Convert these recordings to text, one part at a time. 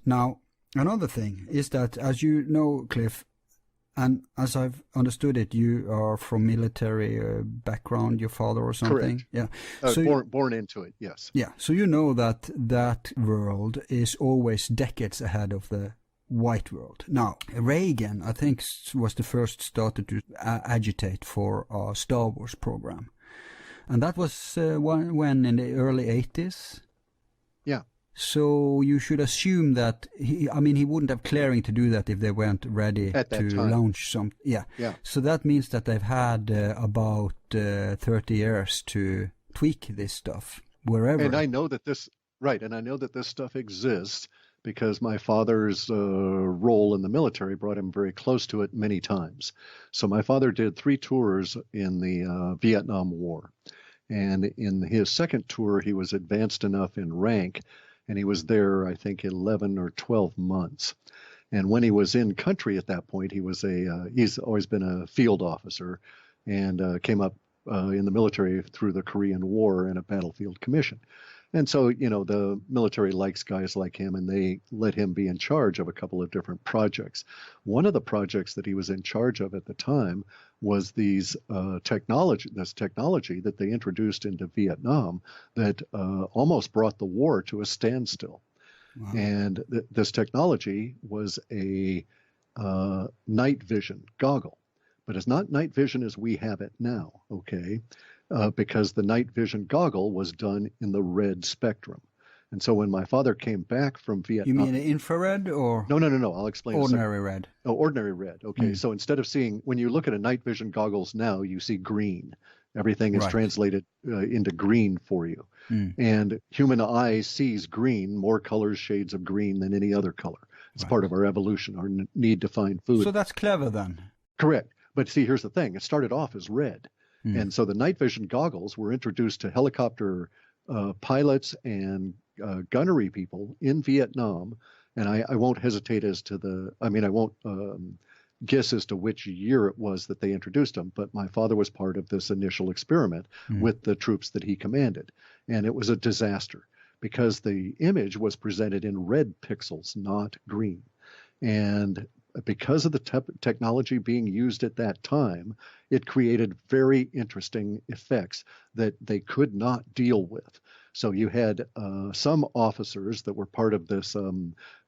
Now, another thing is that, as you know, Cliff, and as I've understood it, you are from military background, your father or something? Correct. Yeah. Born into it, yes. Yeah. So you know that that world is always decades ahead of the white world. Now, Reagan, I think, was the first started to agitate for a Star Wars program. And that was when in the early 80s? Yeah. So you should assume that he wouldn't have clearing to do that if they weren't ready to launch some. Yeah. So that means that they've had about 30 years to tweak this stuff wherever. And I know that this stuff exists because my father's role in the military brought him very close to it many times. So my father did 3 tours in the Vietnam War. And in his second tour, he was advanced enough in rank, and he was there, I think, 11 or 12 months. And when he was in country at that point, he's always been a field officer and came up in the military through the Korean War in a battlefield commission. And so, the military likes guys like him, and they let him be in charge of a couple of different projects. One of the projects that he was in charge of at the time was this technology that they introduced into Vietnam that almost brought the war to a standstill. Wow. And this technology was a night vision goggle, but it's not night vision as we have it now, okay? Because the night vision goggle was done in the red spectrum. And so when my father came back from Vietnam... You mean infrared or... No. I'll explain. Ordinary red. Oh, ordinary red. Okay. So instead of when you look at a night vision goggles now, you see green. Everything is translated into green for you. And human eye sees green, more colors, shades of green than any other color. It's part of our evolution, our need to find food. So that's clever then. Correct. But see, here's the thing. It started off as red. And so the night vision goggles were introduced to helicopter pilots and gunnery people in Vietnam. And I won't hesitate I won't guess as to which year it was that they introduced them, but my father was part of this initial experiment with the troops that he commanded. And it was a disaster because the image was presented in red pixels, not green. And because of the technology being used at that time, it created very interesting effects that they could not deal with. So you had some officers that were part of this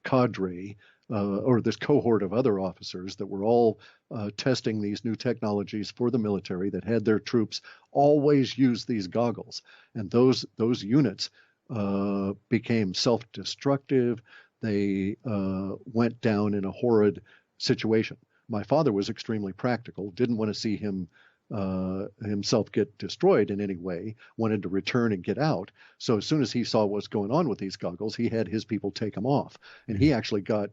cadre or this cohort of other officers that were all testing these new technologies for the military that had their troops always use these goggles. And those units became self-destructive. They went down in a horrid situation. My father was extremely practical, didn't want to see himself get destroyed in any way, wanted to return and get out. So as soon as he saw what was going on with these goggles, he had his people take them off. And he actually got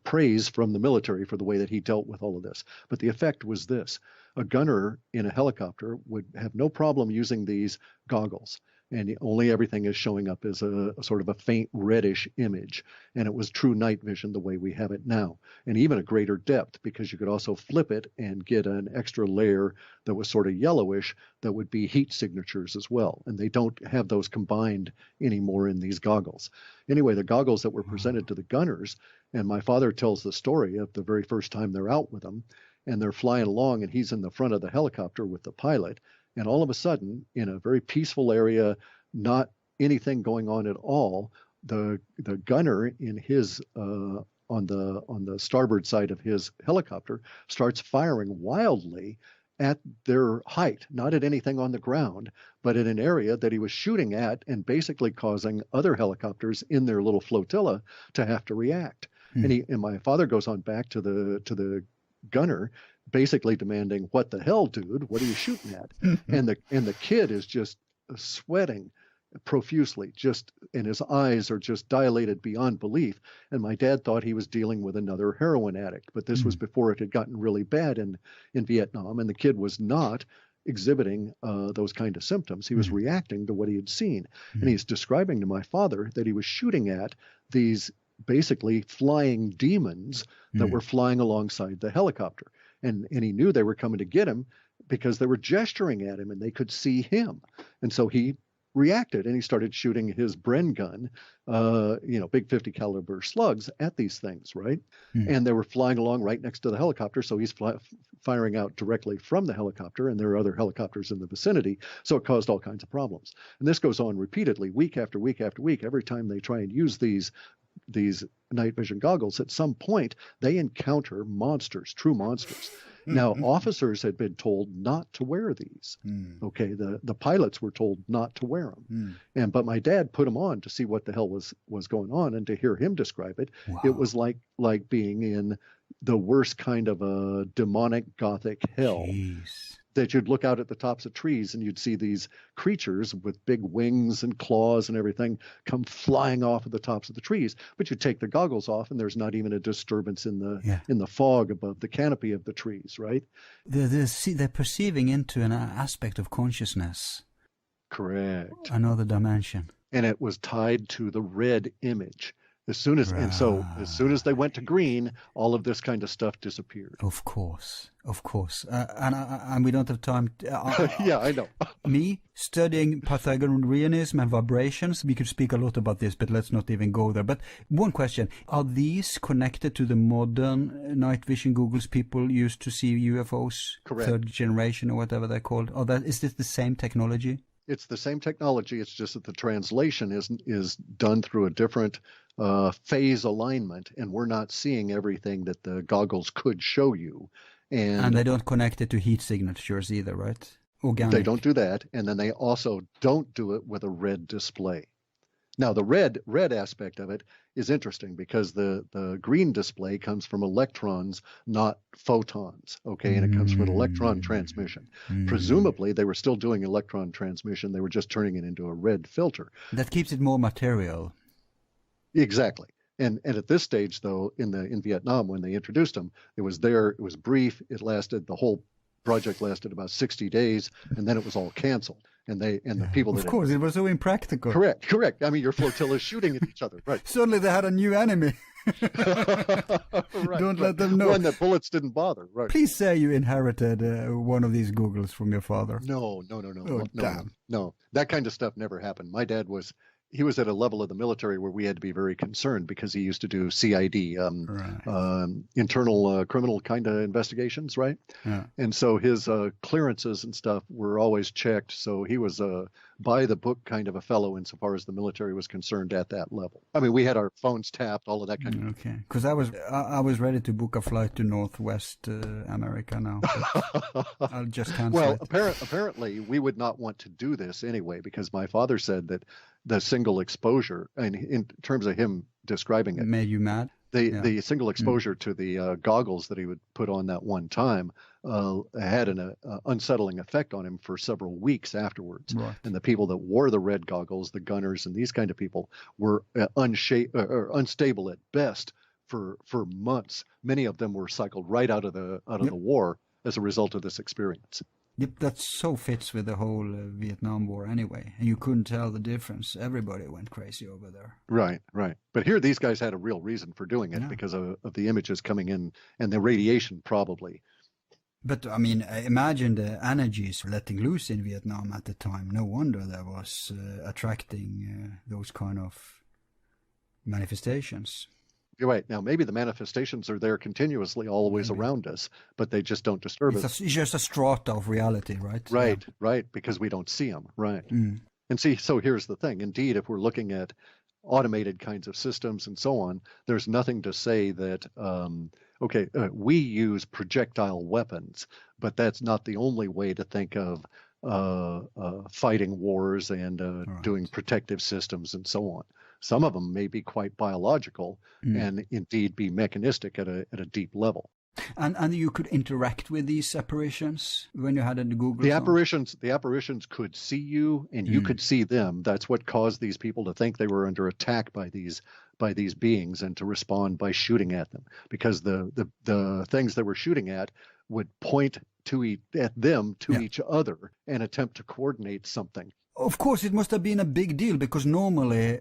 praise from the military for the way that he dealt with all of this. But the effect was this. A gunner in a helicopter would have no problem using these goggles. And only everything is showing up as a sort of a faint reddish image. And it was true night vision the way we have it now. And even a greater depth, because you could also flip it and get an extra layer that was sort of yellowish that would be heat signatures as well. And they don't have those combined anymore in these goggles. Anyway, the goggles that were presented to the gunners, and my father tells the story of the very first time they're out with them, and they're flying along, and he's in the front of the helicopter with the pilot. And all of a sudden, in a very peaceful area, not anything going on at all, the gunner in his on the starboard side of his helicopter starts firing wildly at their height, not at anything on the ground, but at an area that he was shooting at, and basically causing other helicopters in their little flotilla to have to react. And my father goes on back to the gunner, basically demanding, "What the hell, dude? What are you shooting at?" And the kid is just sweating profusely, and his eyes are just dilated beyond belief. And my dad thought he was dealing with another heroin addict, but this was before it had gotten really bad in Vietnam, and the kid was not exhibiting those kind of symptoms. He was reacting to what he had seen. And he's describing to my father that he was shooting at these basically flying demons that were flying alongside the helicopter. And he knew they were coming to get him because they were gesturing at him and they could see him. And so he reacted, and he started shooting his Bren gun, big 50 caliber slugs at these things, right? And they were flying along right next to the helicopter, so he's firing out directly from the helicopter, and there are other helicopters in the vicinity, so it caused all kinds of problems. And this goes on repeatedly, week after week after week. Every time they try and use these night vision goggles, at some point they encounter monsters, true monsters. Now, officers had been told not to wear these. Okay, the pilots were told not to wear them. But my dad put them on to see what the hell was going on, and to hear him describe it, it was like being in the worst kind of a demonic gothic hell. Jeez. That you'd look out at the tops of trees and you'd see these creatures with big wings and claws and everything come flying off of the tops of the trees. But you take the goggles off and there's not even a disturbance in the fog above the canopy of the trees, right? They're perceiving into an aspect of consciousness. Correct. Another dimension. And it was tied to the red image. As soon as they went to green, all of this kind of stuff disappeared. Of course. And we don't have time. Yeah, I know. Me studying Pythagoreanism and vibrations, we could speak a lot about this, but let's not even go there. But one question: are these connected to the modern night vision goggles people used to see UFOs, Correct. third generation or whatever they're called? Is this the same technology? It's the same technology. It's just that the translation is done through a different phase alignment, and we're not seeing everything that the goggles could show you. And they don't connect it to heat signatures either, right? Organic. They don't do that, and then they also don't do it with a red display. Now, the red aspect of it is interesting because the green display comes from electrons, not photons, okay? And it comes from an electron transmission. Presumably, they were still doing electron transmission. They were just turning it into a red filter. That keeps it more material. Exactly. And at this stage, though, in Vietnam, when they introduced them, it was brief. The whole project lasted about 60 days, and then it was all canceled. And the people of course, it was so impractical. Correct. I mean, your flotillas shooting at each other, right? Suddenly they had a new enemy. Don't let them know. One that bullets didn't bother, right? Please say you inherited one of these goggles from your father. No. Oh, damn. No. That kind of stuff never happened. My dad was at a level of the military where we had to be very concerned because he used to do CID, internal criminal kind of investigations, right? Yeah. And so his clearances and stuff were always checked. So he was a by the book kind of a fellow insofar as the military was concerned at that level. I mean, we had our phones tapped, all of that kind of. Okay, because I was ready to book a flight to Northwest America now. I'll just cancel Well, it. apparently we would not want to do this anyway because my father said that the single exposure, and in terms of him describing it, Made you mad? the single exposure to the goggles that he would put on that one time had an unsettling effect on him for several weeks afterwards. Right. And the people that wore the red goggles, the gunners and these kind of people, were unstable at best for months. Many of them were cycled right out of the war as a result of this experience. Yep, that so fits with the whole Vietnam War anyway. And you couldn't tell the difference. Everybody went crazy over there. Right. But here these guys had a real reason for doing it because of the images coming in and the radiation probably. But, I mean, imagine the energies letting loose in Vietnam at the time. No wonder there was attracting those kind of manifestations. You're right. Now, maybe the manifestations are there continuously, always around us, but they just don't disturb us. It's just a strata of reality, right? Right, because we don't see them, right. And see, so here's the thing. Indeed, if we're looking at automated kinds of systems and so on, there's nothing to say that, we use projectile weapons, but that's not the only way to think of fighting wars and doing protective systems and so on. Some of them may be quite biological and indeed be mechanistic at a deep level. And you could interact with these apparitions when you had a Google. The apparitions could see you and you could see them. That's what caused these people to think they were under attack by these beings and to respond by shooting at them, because the things they were shooting at would point at them to each other and attempt to coordinate something. Of course, it must have been a big deal because normally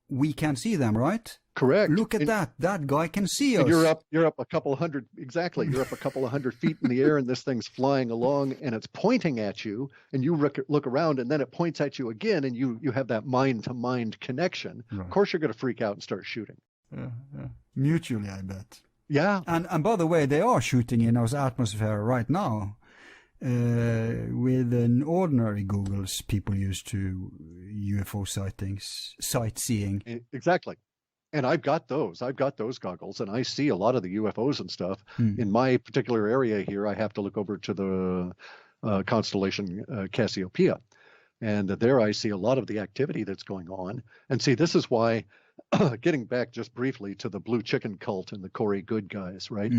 we can't see them, right? Correct. Look at that. That guy can see us. And you're up a couple of hundred, exactly. You're up a couple of 100 feet in the air, and this thing's flying along, and it's pointing at you, and you look around, and then it points at you again, and you have that mind-to-mind connection. Right. Of course, you're going to freak out and start shooting. Yeah. Mutually, I bet. Yeah. And by the way, they are shooting in our atmosphere right now. With an ordinary Google's people used to UFO sightseeing. Exactly. And I've got those goggles, and I see a lot of the UFOs and stuff. In my particular area here, I have to look over to the constellation Cassiopeia. And there I see a lot of the activity that's going on. And see, this is why, getting back just briefly to the blue chicken cult and the Corey Good guys, right?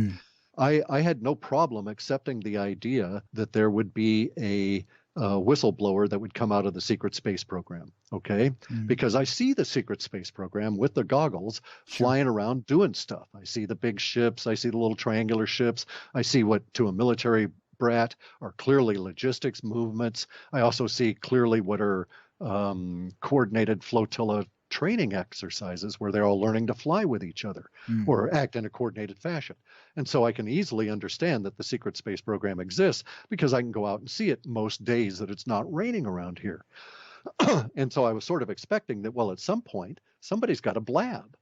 I had no problem accepting the idea that there would be a whistleblower that would come out of the secret space program, okay? Because I see the secret space program with the goggles flying around doing stuff. I see the big ships. I see the little triangular ships. I see what to a military brat are clearly logistics movements. I also see clearly what are coordinated flotilla training exercises where they're all learning to fly with each other or act in a coordinated fashion. And so I can easily understand that the secret space program exists because I can go out and see it most days that it's not raining around here. And so I was sort of expecting that, well, at some point, somebody's got a blab.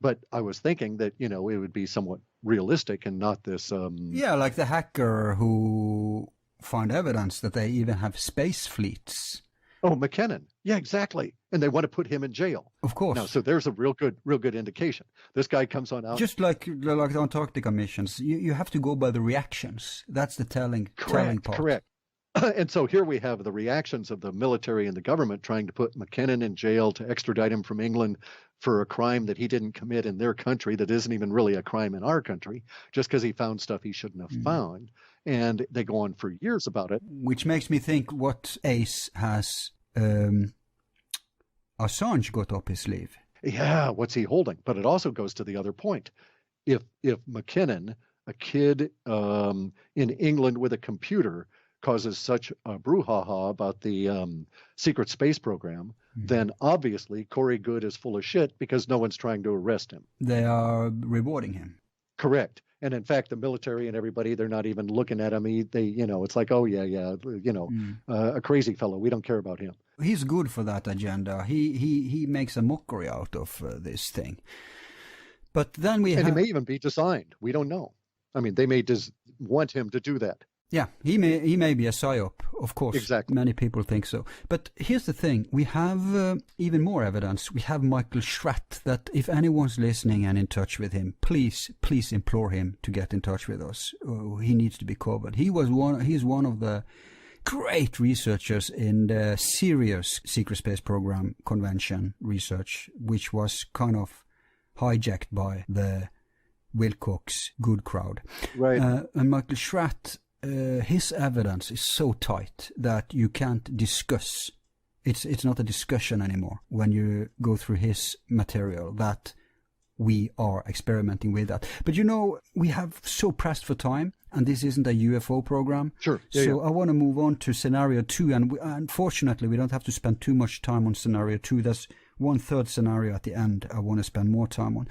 But I was thinking that, it would be somewhat realistic and not this... Yeah, like the hacker who found evidence that they even have space fleets. Oh, McKinnon. Yeah, exactly. And they want to put him in jail. Of course. Now, so there's a real good indication. This guy comes on out. Just like the Antarctica missions, you have to go by the reactions. That's the telling part. Correct. And so here we have the reactions of the military and the government trying to put McKinnon in jail to extradite him from England for a crime that he didn't commit in their country that isn't even really a crime in our country, just because he found stuff he shouldn't have found. And they go on for years about it. Which makes me think what ace has Assange got up his sleeve. Yeah, what's he holding? But it also goes to the other point. If McKinnon, a kid in England with a computer, causes such a brouhaha about the secret space program, then obviously Corey Good is full of shit because no one's trying to arrest him. They are rewarding him. Correct. And in fact, the military and everybody, they're not even looking at him. It's like, oh, yeah, a crazy fellow. We don't care about him. He's good for that agenda. He makes a mockery out of this thing. But then he may even be designed. We don't know. I mean, they may just want him to do that. Yeah, he may be a psyop, of course. Exactly. Many people think so. But here's the thing. We have even more evidence. We have Michael Schratt, that if anyone's listening and in touch with him, please implore him to get in touch with us. He needs to be covered. He's one of the great researchers in the Sirius Secret Space Program Convention research, which was kind of hijacked by the Wilcox Good crowd. Right. And Michael Schratt, his evidence is so tight that you can't discuss. It's not a discussion anymore when you go through his material that we are experimenting with that. But we have so pressed for time, and this isn't a UFO program. Sure. So I want to move on to scenario 2, and unfortunately we don't have to spend too much time on scenario 2. There's 1/3 scenario at the end I want to spend more time on.